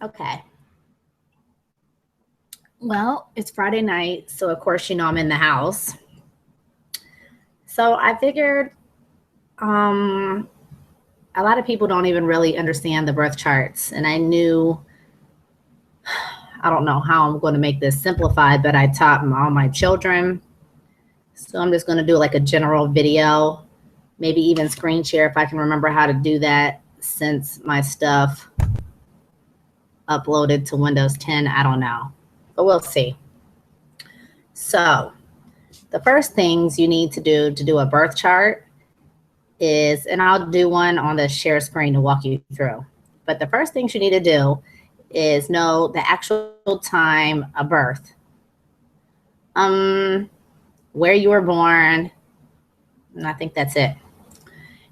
Okay. Well, it's Friday night, so of course, I'm in the house. So I figured a lot of people don't even really understand the birth charts. And I knew, I don't know how I'm going to make this simplified, but I taught all my children. So I'm just going to do like a general video, maybe even screen share if I can remember how to do that since my stuff uploaded to Windows 10. I don't know, but we'll see. So the first things you need to do a birth chart is, and I'll do one on the share screen to walk you through. But the first things you need to do is know the actual time of birth, where you were born, and I think that's it.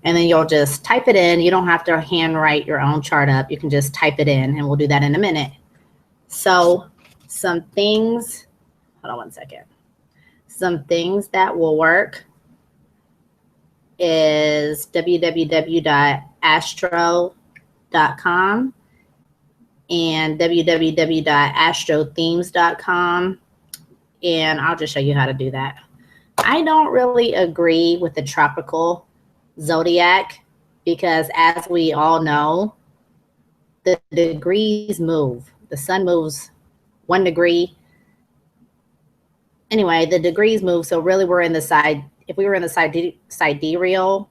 And then you'll just type it in. You don't have to handwrite your own chart up. You can just type it in, and we'll do that in a minute. So some things, hold on one second. Some things that will work is www.astro.com and www.astrothemes.com. And I'll just show you how to do that. I don't really agree with the tropical zodiac because, as we all know, the degrees move. The sun moves 1 degree. Anyway, the degrees move. So really we're in the side. If we were in the sidereal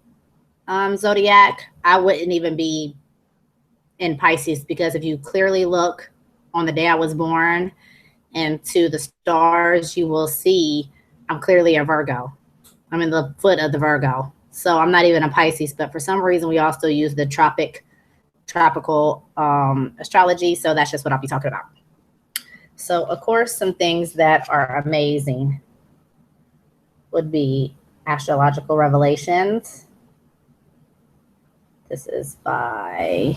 zodiac, I wouldn't even be in Pisces, because if you clearly look on the day I was born and to the stars, you will see I'm clearly a Virgo. I'm in the foot of the Virgo. So I'm not even a Pisces, but for some reason we also use the tropical astrology. So that's just what I'll be talking about. So of course, some things that are amazing would be Astrological Revelations. This is by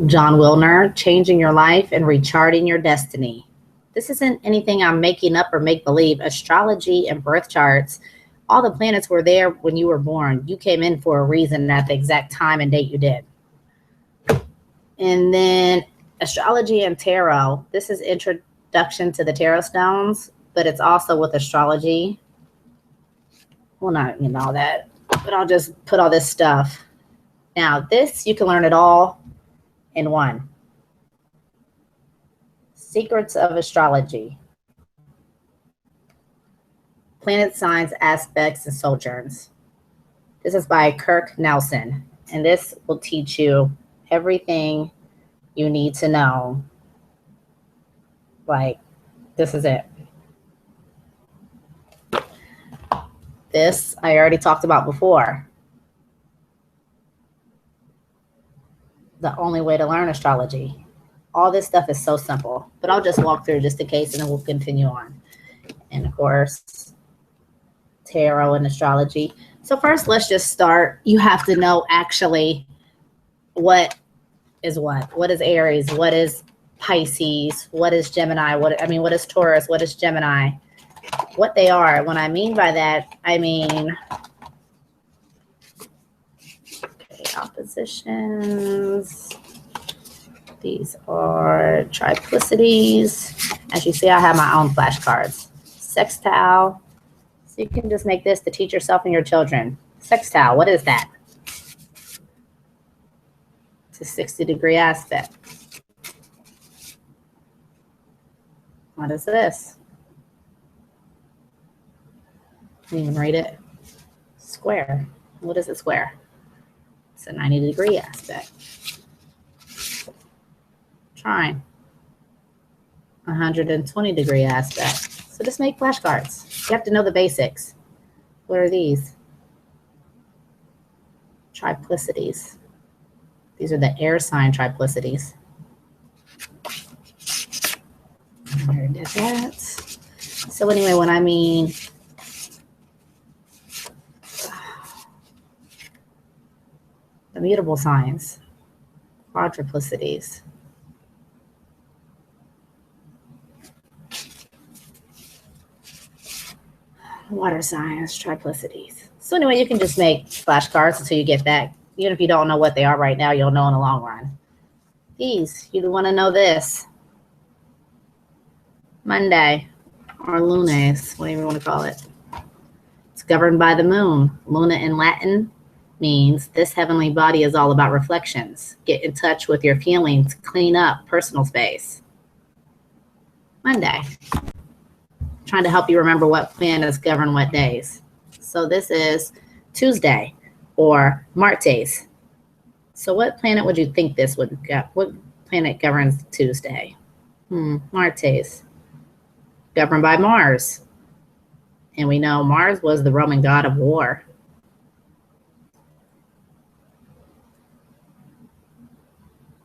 John Wilner, Changing Your Life and Recharting Your Destiny. This isn't anything I'm making up or make believe. Astrology and birth charts, all the planets were there when you were born. You came in for a reason at the exact time and date you did. And then astrology and tarot. This is introduction to the tarot stones, but it's also with astrology. Well, not even all that, but I'll just put all this stuff. Now, this, you can learn it all in one. Secrets of Astrology. Planet Signs, Aspects, and Sojourns. This is by Kirk Nelson, and this will teach you everything you need to know. Like, this is it. This I already talked about before. The only way to learn astrology. All this stuff is so simple, but I'll just walk through just in case, and then we'll continue on. And of course, tarot and astrology. So first, let's just start. You have to know actually what is what. What is Aries? What is Pisces? What is Gemini? What is Taurus? What is Gemini? What they are. When I mean by that, I mean, okay, oppositions. These are triplicities. As you see, I have my own flashcards. Sextile. So you can just make this to teach yourself and your children. Sextile, what is that? It's a 60-degree aspect. What is this? Can you even read it? Square. What is a square? It's a 90-degree aspect. Trine. 120-degree aspect. So just make flashcards. You have to know the basics. What are these? Triplicities. These are the air sign triplicities. I already did that. So anyway, when I mean immutable signs, quadruplicities. Water signs, triplicities. So anyway, you can just make flashcards until you get that Even if you don't know what they are right now, you'll know in the long run. These, you want to know this. Monday, or lunes, whatever you want to call it. It's governed by the moon. Luna in Latin means this heavenly body is all about reflections. Get in touch with your feelings, clean up personal space. Monday. Trying to help you remember what planets govern what days. So this is Tuesday or Martes. So what planet would you think this would get? What planet governs Tuesday? Martes. Governed by Mars. And we know Mars was the Roman god of war.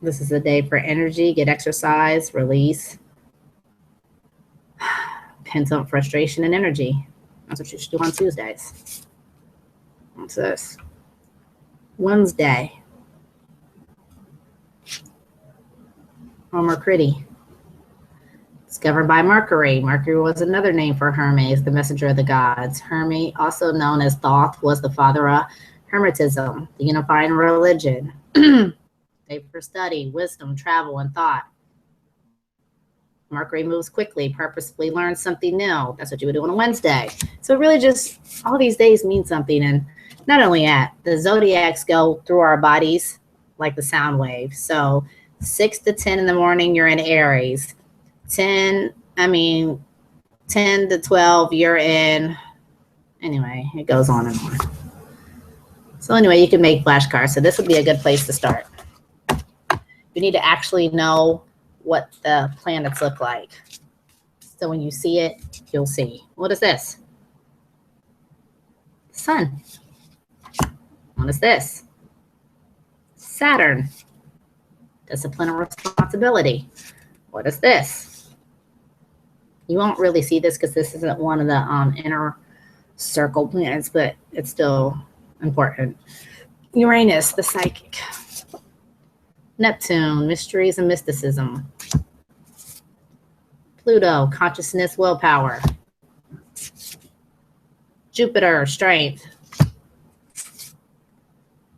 This is a day for energy, get exercise, release, pent up frustration and energy. That's what you should do on Tuesdays. What's this? Wednesday. Or Mercury. It's governed by Mercury. Mercury was another name for Hermes, the messenger of the gods. Hermes, also known as Thoth, was the father of Hermetism, the unifying religion. Day for study, wisdom, travel, and thought. Mercury moves quickly, purposefully learns something new. That's what you would do on a Wednesday. So really just all these days mean something. And not only that, the zodiacs go through our bodies like the sound wave. So 6 to 10 in the morning, you're in Aries. 10 to 12, you're in, anyway, it goes on and on. So anyway, you can make flashcards. So this would be a good place to start. You need to actually know what the planets look like. So when you see it, you'll see. What is this? Sun. What is this? Saturn. Discipline and responsibility. What is this? You won't really see this because this isn't one of the inner circle planets, but it's still important. Uranus, the psychic. Neptune, mysteries and mysticism. Pluto, consciousness, willpower. Jupiter, strength.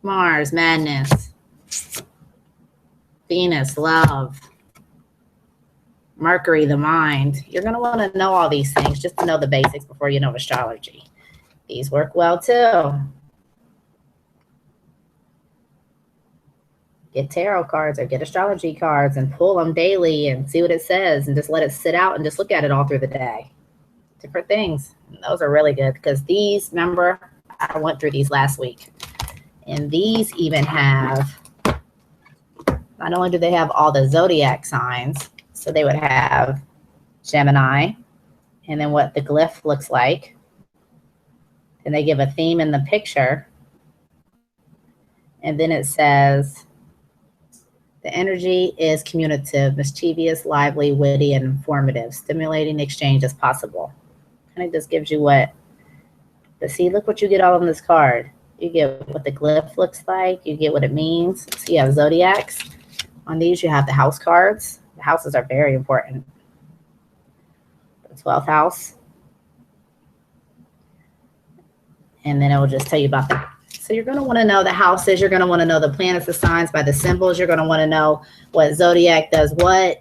Mars, madness. Venus, love. Mercury, the mind. You're going to want to know all these things just to know the basics before you know astrology. These work well too. Get tarot cards or get astrology cards and pull them daily and see what it says and just let it sit out and just look at it all through the day. Different things. And those are really good because these, remember, I went through these last week. And these even have, not only do they have all the zodiac signs, so they would have Gemini and then what the glyph looks like. And they give a theme in the picture. And then it says, the energy is communicative, mischievous, lively, witty, and informative, stimulating exchange as possible. And it just gives you what, see, look what you get all on this card. You get what the glyph looks like. You get what it means. So you have zodiacs. On these, you have the house cards. The houses are very important. The 12th house. And then it will just tell you about that. So you're going to want to know the houses. You're going to want to know the planets, the signs by the symbols. You're going to want to know what zodiac does what.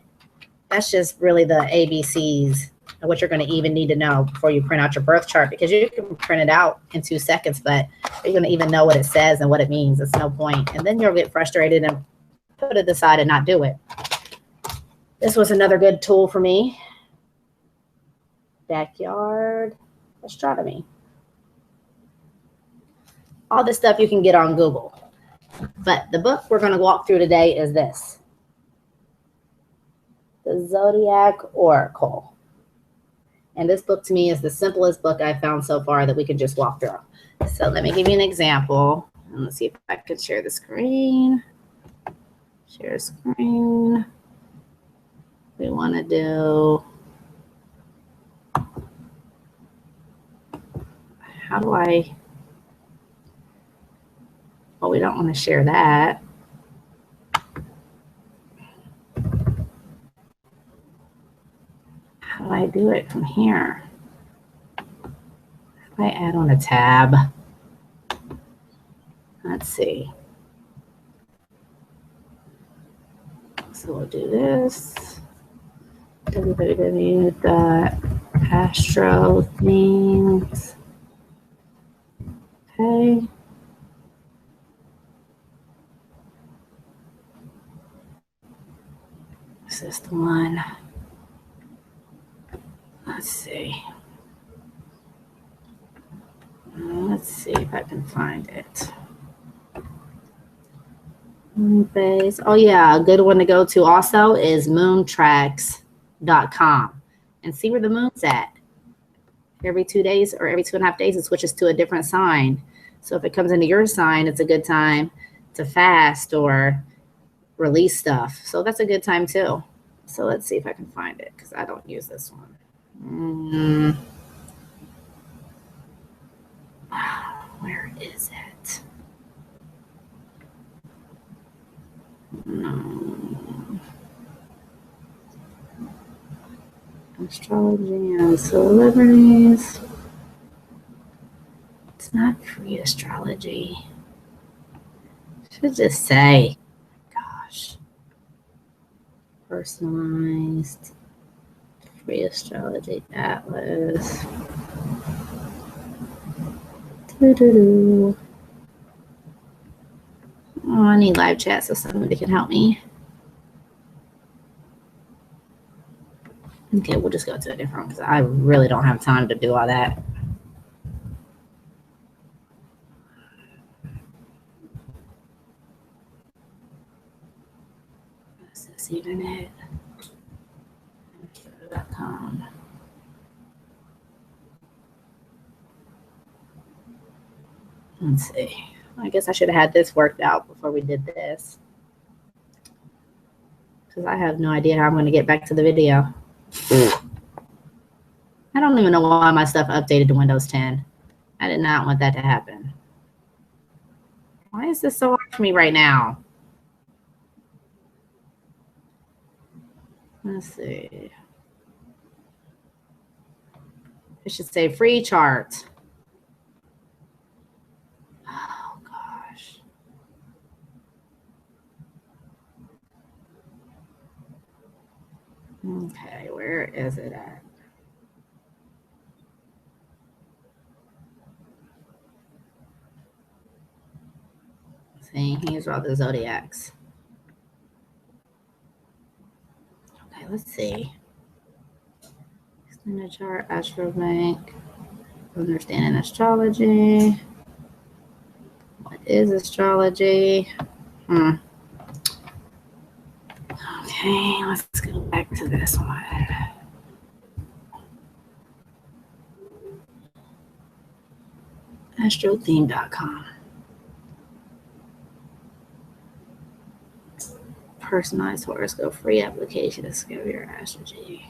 That's just really the ABCs of what you're going to even need to know before you print out your birth chart, because you can print it out in 2 seconds, but you're going to even know what it says and what it means. It's no point. And then you'll get frustrated and put it aside and not do it. This was another good tool for me. Backyard astronomy. All this stuff you can get on Google. But the book we're going to walk through today is this. The Zodiac Oracle. And this book to me is the simplest book I've found so far that we can just walk through. So let me give you an example. And let's see if I can share the screen. Share screen. We want to do, how do I, well, we don't want to share that. How do I do it from here? How do I add on a tab? Let's see. So we'll do this. www.astrothemes. Okay. This is the one. Let's see. Let's see if I can find it. Moonbase. Oh yeah, a good one to go to also is moontracks.com and see where the moon's at. Every 2 days or every 2.5 days, it switches to a different sign. So if it comes into your sign, it's a good time to fast or release stuff. So that's a good time too. So let's see if I can find it because I don't use this one. Where is it? Astrology and celebrities. It's not free astrology. Should just say, gosh, personalized free astrology atlas. Doo-doo-doo. Oh, I need live chat so somebody can help me. Okay, we'll just go to a different one because I really don't have time to do all that. Is this even it? .com. Let's see. I guess I should have had this worked out before we did this. Because I have no idea how I'm going to get back to the video. I don't even know why my stuff updated to Windows 10. I did not want that to happen. Why is this so hard for me right now? Let's see. It should say free chart. Oh, gosh. Okay, where is it at? See, here's all the zodiacs. Okay, let's see. Extended chart, Astrobank, understanding astrology. What is astrology? Okay, let's go back to this one. Astrotheme.com. Personalized horoscope, free application, discover your astrology.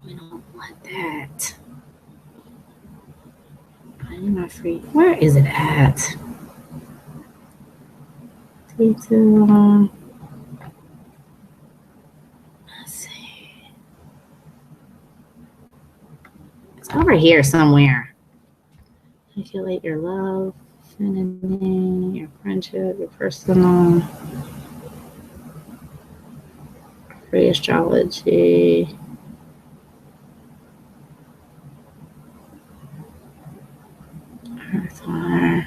We don't want that. I need my free. Where is it at? Detail. Let's see. It's over here somewhere. Calculate your love, affinity, your friendship, your personal. Free astrology. Earthwire.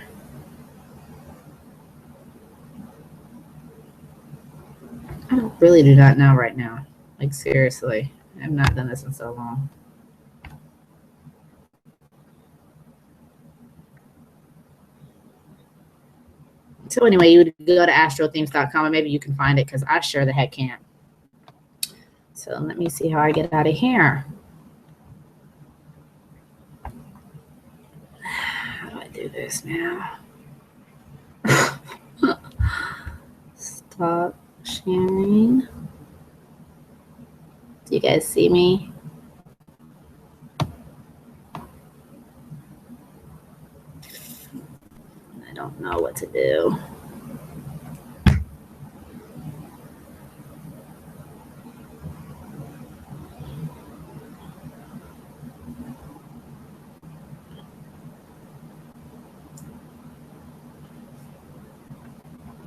I really do not know right now. Like, seriously. I've not done this in so long. So anyway, you would go to astrothemes.com and maybe you can find it because I sure the heck can't. So let me see how I get out of here. How do I do this now? Stop sharing. Do you guys see me? I don't know what to do.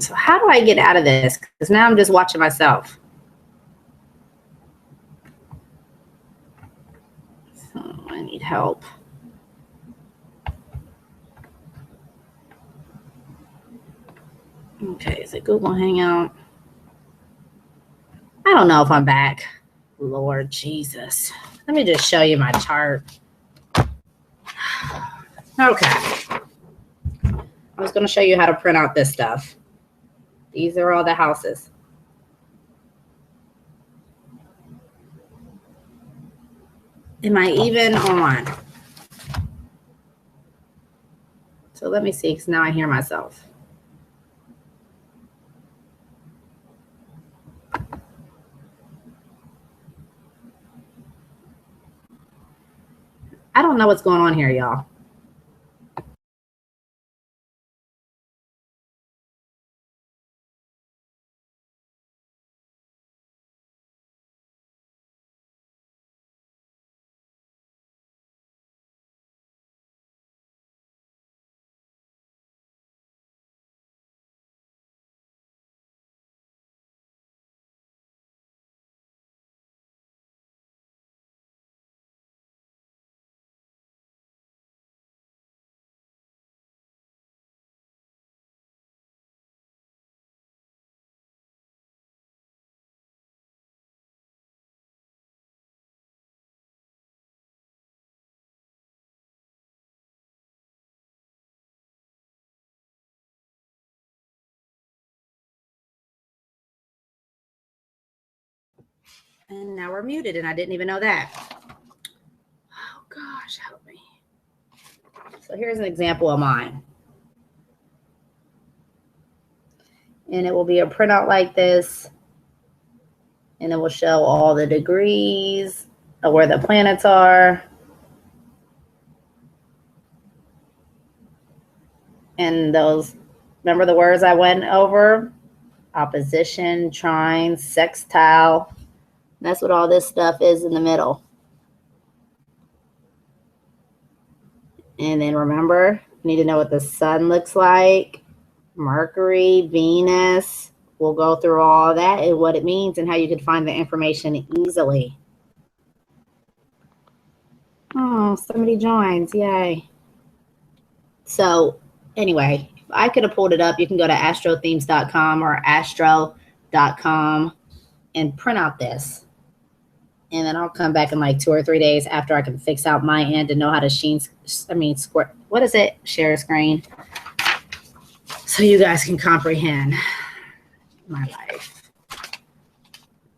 So how do I get out of this? Because now I'm just watching myself. So I need help. Okay, is it Google Hangout? I don't know if I'm back. Lord Jesus. Let me just show you my chart. Okay. I was going to show you how to print out this stuff. These are all the houses. Am I even on? So let me see, because now I hear myself. I don't know what's going on here, y'all. And now we're muted, and I didn't even know that. Oh, gosh, help me. So here's an example of mine. And it will be a printout like this. And it will show all the degrees of where the planets are. And those, remember the words I went over? Opposition, trine, sextile. That's what all this stuff is in the middle. And then remember, you need to know what the sun looks like. Mercury, Venus. We'll go through all that and what it means and how you can find the information easily. Oh, somebody joins. Yay. So anyway, if I could have pulled it up, you can go to astrothemes.com or astro.com and print out this. And then I'll come back in like 2 or 3 days after I can fix out my end and know how to share screen. So you guys can comprehend my life.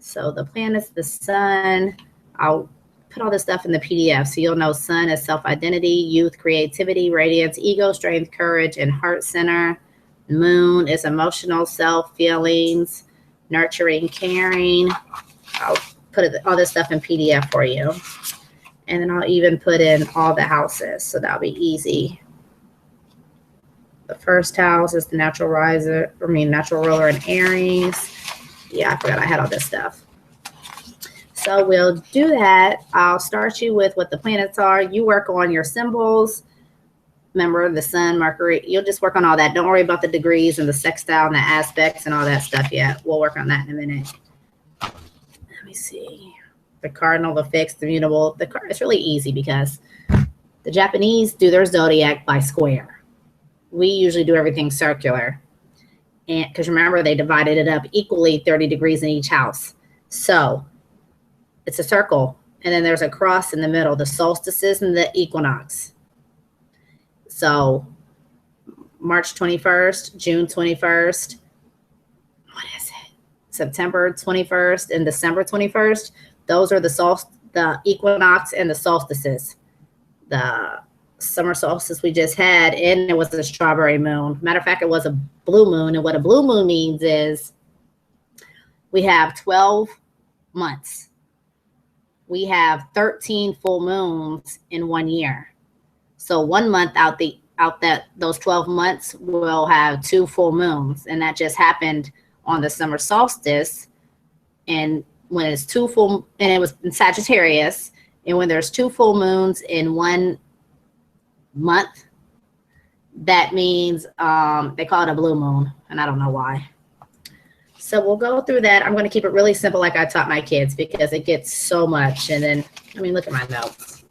So the planets, the sun, I'll put all this stuff in the PDF. So you'll know sun is self-identity, youth, creativity, radiance, ego, strength, courage, and heart center. Moon is emotional self, feelings, nurturing, caring. I'll put all this stuff in PDF for you. And then I'll even put in all the houses. So that'll be easy. The first house is the natural ruler in Aries. Yeah, I forgot I had all this stuff. So we'll do that. I'll start you with what the planets are. You work on your symbols. Remember the sun, Mercury. You'll just work on all that. Don't worry about the degrees and the sextile and the aspects and all that stuff yet. We'll work on that in a minute. Let me see. The cardinal, the fixed, the mutable. It's really easy because the Japanese do their zodiac by square. We usually do everything circular. And because remember, they divided it up equally 30 degrees in each house. So it's a circle. And then there's a cross in the middle, the solstices and the equinox. So March 21st, June 21st, what is it? September 21st and December 21st. Those are the equinox and the solstices. The summer solstice we just had, and it was a strawberry moon. Matter of fact, it was a blue moon. And what a blue moon means is we have 12 months. We have 13 full moons in 1 year. So 1 month those 12 months will have 2 full moons. And that just happened on the summer solstice. And when it's 2 full, and it was in Sagittarius, and when there's 2 full moons in 1 month, that means they call it a blue moon, and I don't know why. So we'll go through that. I'm going to keep it really simple like I taught my kids because it gets so much. And then, I mean, look at my notes.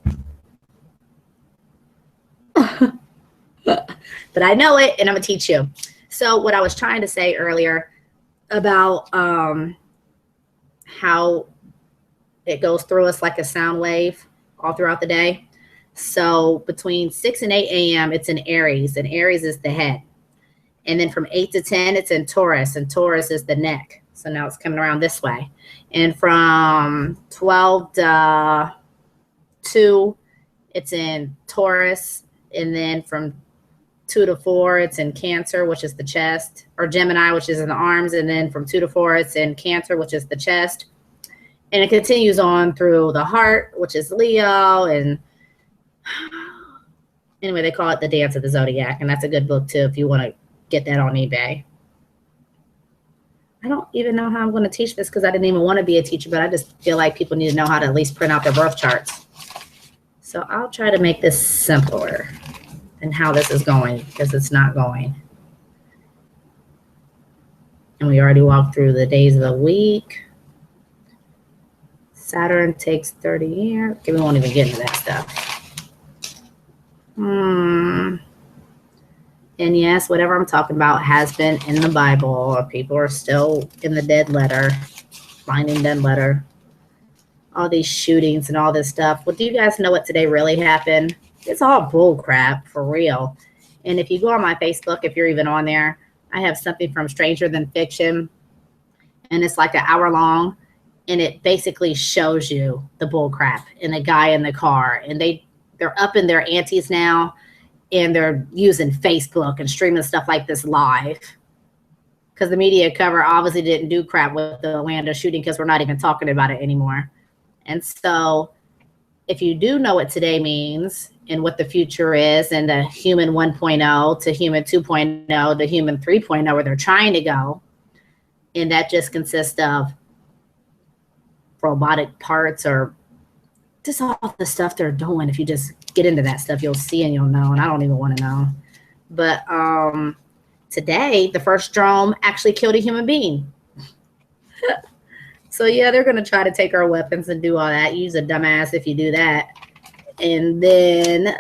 But I know it, and I'm going to teach you. So what I was trying to say earlier about how it goes through us like a sound wave all throughout the day. So between 6 and 8 a.m., it's in Aries, and Aries is the head. And then from 8 to 10, it's in Taurus, and Taurus is the neck. So now it's coming around this way. And from 12 to 2, it's in Taurus. And then from 2 to 4, it's in Cancer, which is the chest, or Gemini, which is in the arms. And then from 2 to 4, it's in Cancer, which is the chest. And it continues on through the heart, which is Leo. And anyway, they call it the Dance of the Zodiac. And that's a good book, too, if you want to get that on eBay. I don't even know how I'm going to teach this because I didn't even want to be a teacher, but I just feel like people need to know how to at least print out their birth charts. So I'll try to make this simpler than how this is going because it's not going. And we already walked through the days of the week. Saturn takes 30 years. Okay, we won't even get into that stuff. And yes, whatever I'm talking about has been in the Bible. People are still in the dead letter, finding dead letter. All these shootings and all this stuff. Well, do you guys know what today really happened? It's all bull crap, for real. And if you go on my Facebook, if you're even on there, I have something from Stranger Than Fiction. And it's like an hour long. And it basically shows you the bull crap and the guy in the car. And they're up in their antes now. And they're using Facebook and streaming stuff like this live. Because the media cover obviously didn't do crap with the Orlando shooting because we're not even talking about it anymore. And so if you do know what today means and what the future is and the human 1.0 to human 2.0 to human 3.0 where they're trying to go, and that just consists of robotic parts or just all the stuff they're doing. If you just get into that stuff, you'll see and you'll know. And I don't even want to know. But today, the first drone actually killed a human being. So, yeah, they're going to try to take our weapons and do all that. Use a dumbass if you do that. And then,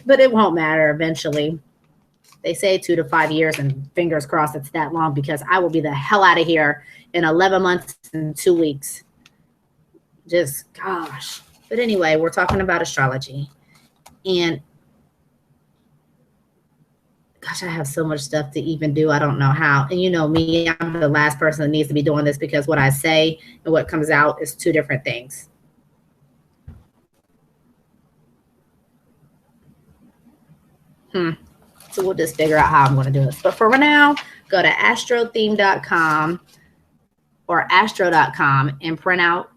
but it won't matter eventually. They say 2 to 5 years, and fingers crossed it's that long because I will be the hell out of here in 11 months and 2 weeks. Just, gosh. But anyway, we're talking about astrology. And, gosh, I have so much stuff to even do. I don't know how. And you know me, I'm the last person that needs to be doing this because what I say and what comes out is two different things. So we'll just figure out how I'm going to do this. But for now, go to astrotheme.com or astro.com and print out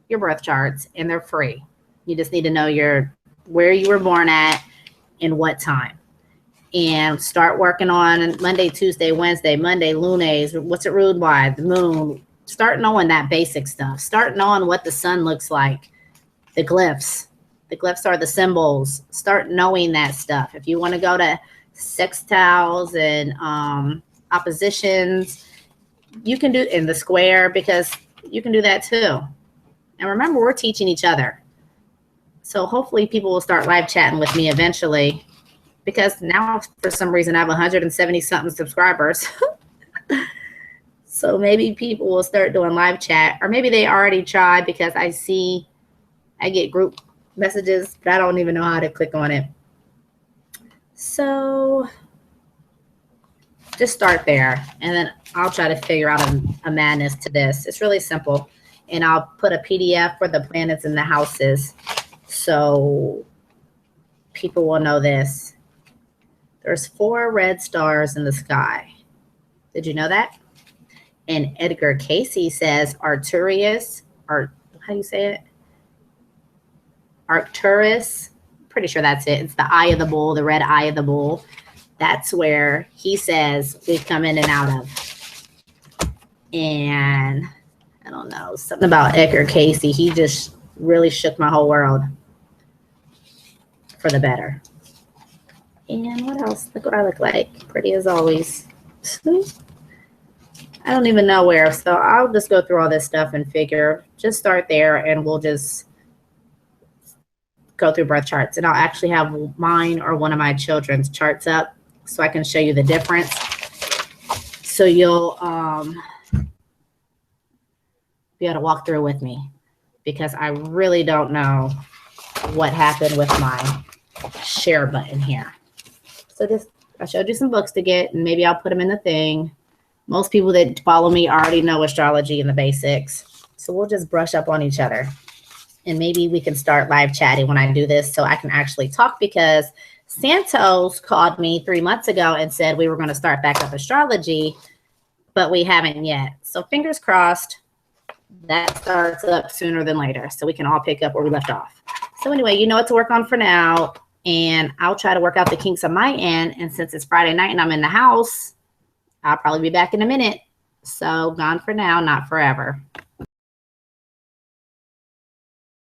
your birth charts, and they're free. You just need to know where you were born at and what time. And start working on Monday, Tuesday, Wednesday, Monday, lunes, what's it ruled by, the moon. Start knowing that basic stuff. Start knowing what the sun looks like, the glyphs. The glyphs are the symbols. Start knowing that stuff. If you want to go to sextiles and oppositions, you can do in the square because you can do that too. And remember, we're teaching each other. So hopefully people will start live chatting with me eventually because now for some reason I have 170 something subscribers. So maybe people will start doing live chat, or maybe they already tried because I get group messages, but I don't even know how to click on it. So just start there, and then I'll try to figure out a madness to this. It's really simple, and I'll put a PDF for the planets and the houses so people will know this. There's 4 red stars in the sky. Did you know that? And Edgar Casey says Arcturus, or how do you say it? Arcturus, pretty sure that's it. It's the eye of the bull, the red eye of the bull. That's where he says we come in and out of. And I don't know, something about Edgar Casey. He just really shook my whole world for the better. And what else? Look what I look like. Pretty as always. I don't even know where. So I'll just go through all this stuff and figure. Just start there and we'll just go through birth charts. And I'll actually have mine or one of my children's charts up so I can show you the difference. So you'll be able to walk through with me, because I really don't know what happened with my share button here. So just, I showed you some books to get, and maybe I'll put them in the thing. Most people that follow me already know astrology and the basics. So we'll just brush up on each other. And maybe we can start live chatting when I do this so I can actually talk, because Santos called me 3 months ago and said we were going to start back up astrology, but we haven't yet. So fingers crossed that starts up sooner than later so we can all pick up where we left off. So anyway, you know what to work on for now. And I'll try to work out the kinks on my end. And since it's Friday night and I'm in the house, I'll probably be back in a minute. So gone for now, not forever.